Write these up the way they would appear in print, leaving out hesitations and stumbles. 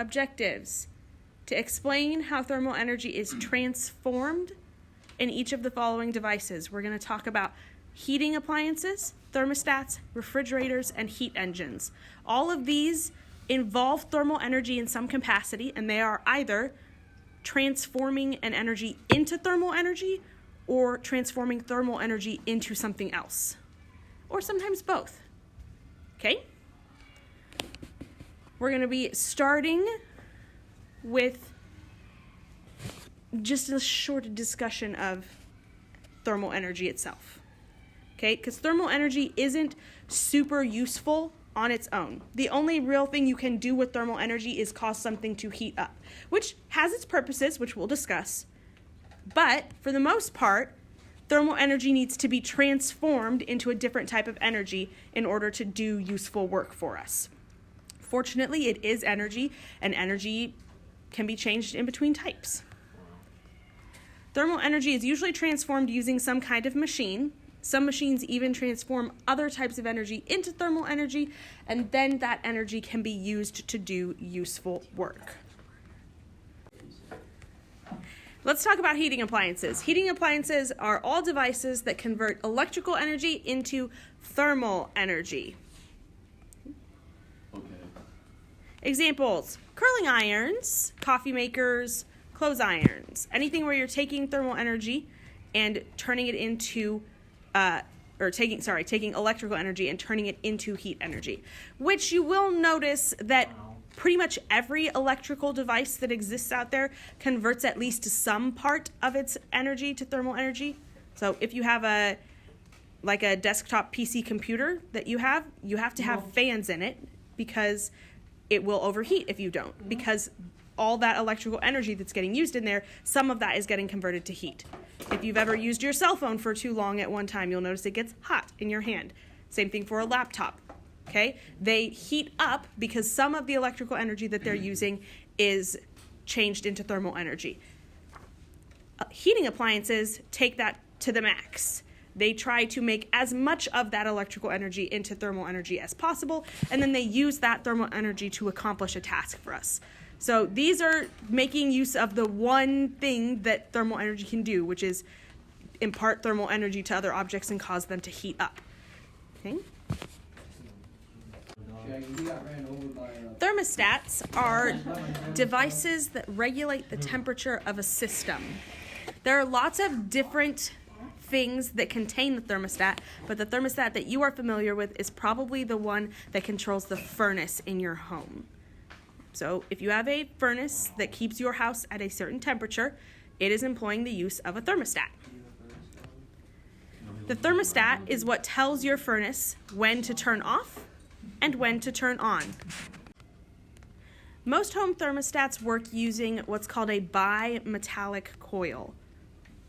Objectives: to explain how thermal energy is transformed in each of the following devices. We're going to talk about heating appliances, thermostats, refrigerators, and heat engines. All of these involve thermal energy in some capacity, and they are either transforming an energy into thermal energy or transforming thermal energy into something else, or sometimes both. Okay? We're going to be starting with just a short discussion of thermal energy itself. Okay? Because thermal energy isn't super useful on its own. The only real thing you can do with thermal energy is cause something to heat up, which has its purposes, which we'll discuss. But for the most part, thermal energy needs to be transformed into a different type of energy in order to do useful work for us. Fortunately, it is energy, and energy can be changed in between types. Thermal energy is usually transformed using some kind of machine. Some machines even transform other types of energy into thermal energy, and then that energy can be used to do useful work. Let's talk about heating appliances. Heating appliances are all devices that convert electrical energy into thermal energy. Okay. Examples: curling irons, coffee makers, clothes irons. Anything where you're taking thermal energy and turning it into taking electrical energy and turning it into heat energy, which you will notice that pretty much every electrical device that exists out there converts at least some part of its energy to thermal energy. So if you have a desktop PC computer that you have to have fans in it because it will overheat if you don't, because all that electrical energy that's getting used in there, some of that is getting converted to heat. If you've ever used your cell phone for too long at one time, you'll notice it gets hot in your hand. Same thing for a laptop. Okay? They heat up because some of the electrical energy that they're using is changed into thermal energy. Heating appliances take that to the max. They try to make as much of that electrical energy into thermal energy as possible, and then they use that thermal energy to accomplish a task for us. So these are making use of the one thing that thermal energy can do, which is impart thermal energy to other objects and cause them to heat up. Okay? Thermostats are devices that regulate the temperature of a system. There are lots of different things that contain the thermostat, but the thermostat that you are familiar with is probably the one that controls the furnace in your home. So if you have a furnace that keeps your house at a certain temperature, it is employing the use of a thermostat. The thermostat is what tells your furnace when to turn off and when to turn on. Most home thermostats work using what's called a bimetallic coil.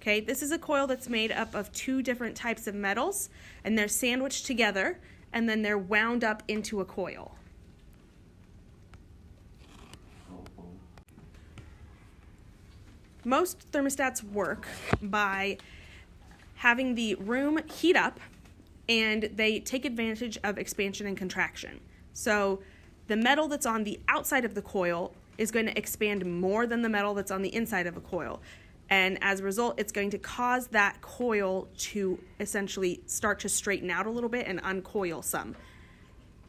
Okay, this is a coil that's made up of two different types of metals, and they're sandwiched together, and then they're wound up into a coil. Most thermostats work by having the room heat up, and they take advantage of expansion and contraction. So the metal that's on the outside of the coil is going to expand more than the metal that's on the inside of a coil. And as a result, it's going to cause that coil to essentially start to straighten out a little bit and uncoil some.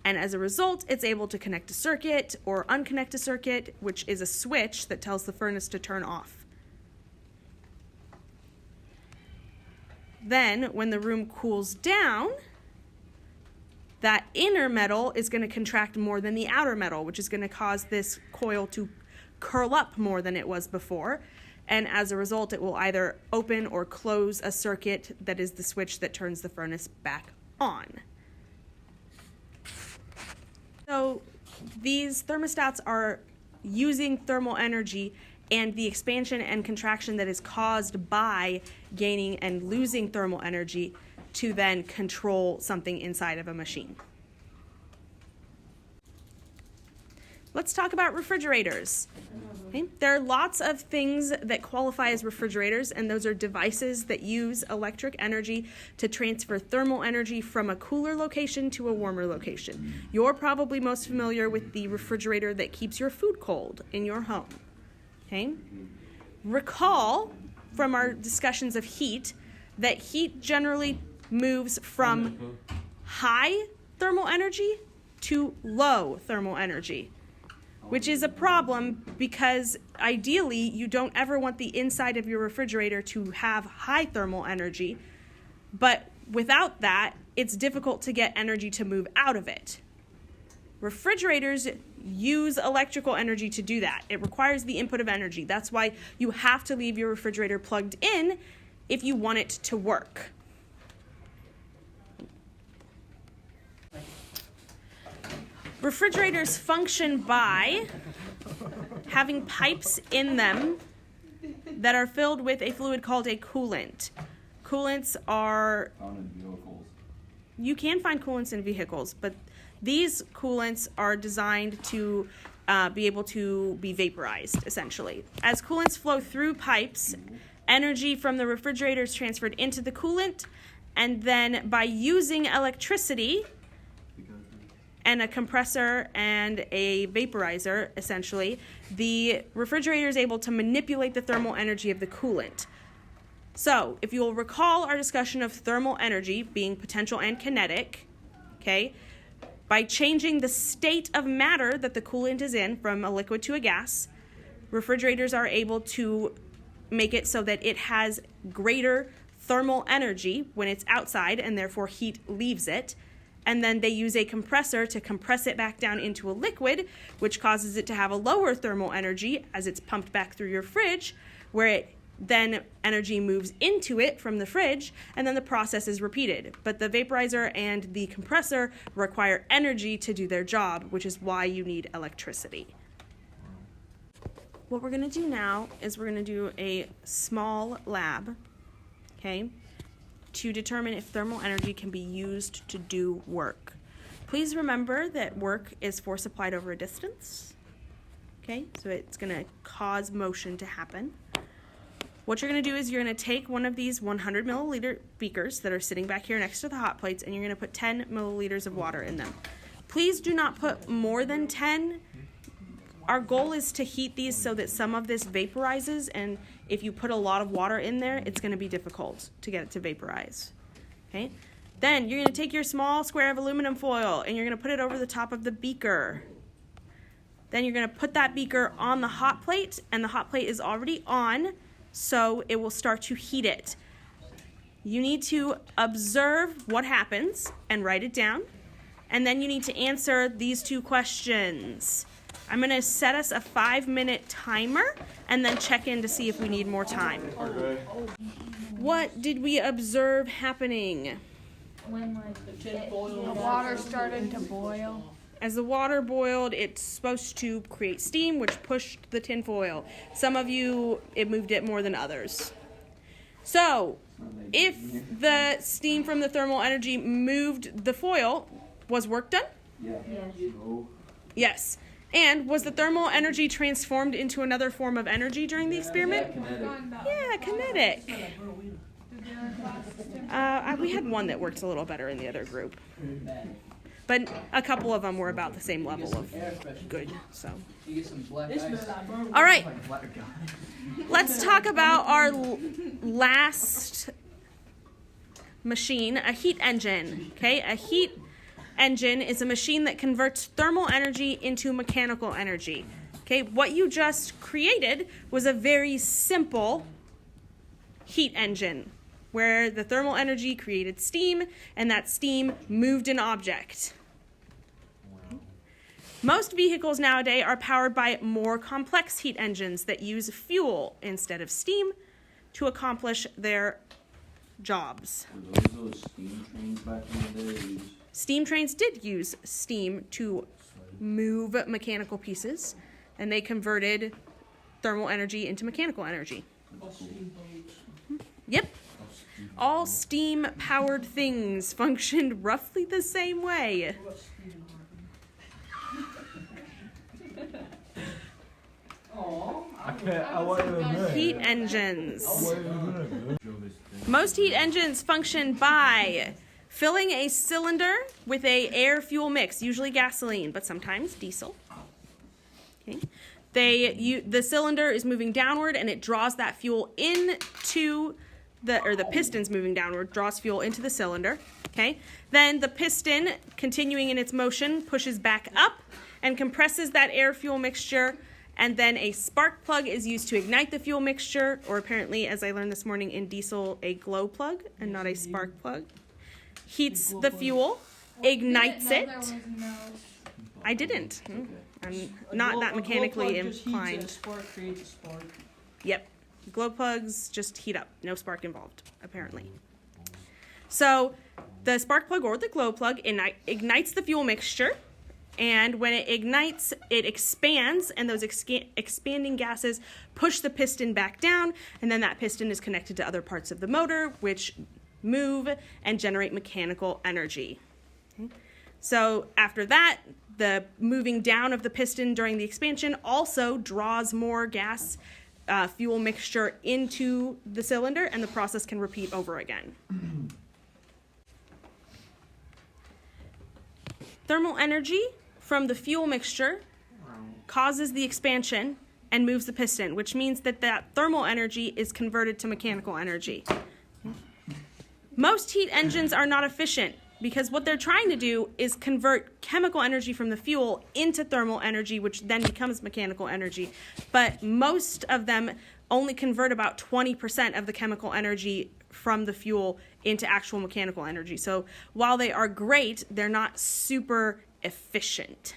And as a result, it's able to connect a circuit or unconnect a circuit, which is a switch that tells the furnace to turn off. Then, when the room cools down, that inner metal is going to contract more than the outer metal, which is going to cause this coil to curl up more than it was before. And as a result, it will either open or close a circuit that is the switch that turns the furnace back on. So these thermostats are using thermal energy and the expansion and contraction that is caused by gaining and losing thermal energy to then control something inside of a machine. Let's talk about refrigerators. Okay? There are lots of things that qualify as refrigerators, and those are devices that use electric energy to transfer thermal energy from a cooler location to a warmer location. You're probably most familiar with the refrigerator that keeps your food cold in your home. Okay? Recall from our discussions of heat that heat generally moves from high thermal energy to low thermal energy, which is a problem because ideally you don't ever want the inside of your refrigerator to have high thermal energy, but without that, it's difficult to get energy to move out of it. Refrigerators use electrical energy to do that. It requires the input of energy. That's why you have to leave your refrigerator plugged in if you want it to work. Refrigerators function by having pipes in them that are filled with a fluid called a coolant. Coolants are... You can find coolants in vehicles, but these coolants are designed to be able to be vaporized, essentially. As coolants flow through pipes, energy from the refrigerator is transferred into the coolant, and then by using electricity and a compressor and a vaporizer, essentially, the refrigerator is able to manipulate the thermal energy of the coolant. So, if you'll recall our discussion of thermal energy being potential and kinetic, okay, by changing the state of matter that the coolant is in from a liquid to a gas, refrigerators are able to make it so that it has greater thermal energy when it's outside and therefore heat leaves it. And then they use a compressor to compress it back down into a liquid, which causes it to have a lower thermal energy as it's pumped back through your fridge, where it then energy moves into it from the fridge, and then the process is repeated. But the vaporizer and the compressor require energy to do their job, which is why you need electricity. What we're going to do now is we're going to do a small lab, okay, to determine if thermal energy can be used to do work. Please remember that work is force applied over a distance, okay, so it's going to cause motion to happen. What you're going to do is you're going to take one of these 100 milliliter beakers that are sitting back here next to the hot plates, and you're going to put 10 milliliters of water in them. Please do not put more than 10. Our goal is to heat these so that some of this vaporizes, and if you put a lot of water in there, it's going to be difficult to get it to vaporize. Okay? Then you're going to take your small square of aluminum foil and you're going to put it over the top of the beaker. Then you're going to put that beaker on the hot plate, and the hot plate is already on, so it will start to heat it. You need to observe what happens and write it down, and then you need to answer these two questions. I'm going to set us a 5-minute timer and then check in to see if we need more time. Okay. What did we observe happening? When the water started to boil. As the water boiled, it's supposed to create steam, which pushed the tin foil. Some of you, it moved it more than others. So, if the steam from the thermal energy moved the foil, was work done? Yeah. No. Yes. And was the thermal energy transformed into another form of energy during the experiment? Yeah, kinetic. We had one that worked a little better in the other group. But a couple of them were about the same level of good, so. All right, let's talk about our last machine, a heat engine, okay? A heat engine is a machine that converts thermal energy into mechanical energy. Okay, what you just created was a very simple heat engine where the thermal energy created steam and that steam moved an object. Most vehicles nowadays are powered by more complex heat engines that use fuel instead of steam to accomplish their jobs. Were those steam trains back in the day? Steam trains did use steam to move mechanical pieces, and they converted thermal energy into mechanical energy. Yep. All steam-powered things functioned roughly the same way. Aww. Heat engines. Most heat engines function by filling a cylinder with a air-fuel mix, usually gasoline, but sometimes diesel. Okay. The cylinder is moving downward and it draws that fuel into the piston's moving downward, draws fuel into the cylinder. Okay. Then the piston, continuing in its motion, pushes back up and compresses that air-fuel mixture, and then a spark plug is used to ignite the fuel mixture, or apparently, as I learned this morning in diesel, a glow plug and not a spark plug. Heats the fuel, ignites it. I didn't. I'm not that mechanically inclined. Spark creates a spark. Yep. Glow plugs just heat up. No spark involved, apparently. So the spark plug or the glow plug ignites the fuel mixture, and when it ignites, it expands, and those expanding gases push the piston back down, and then that piston is connected to other parts of the motor, which move and generate mechanical energy. Okay. So after that, the moving down of the piston during the expansion also draws more gas fuel mixture into the cylinder, and the process can repeat over again. Thermal energy from the fuel mixture causes the expansion and moves the piston, which means that thermal energy is converted to mechanical energy. Most heat engines are not efficient because what they're trying to do is convert chemical energy from the fuel into thermal energy, which then becomes mechanical energy. But most of them only convert about 20% of the chemical energy from the fuel into actual mechanical energy. So while they are great, they're not super efficient.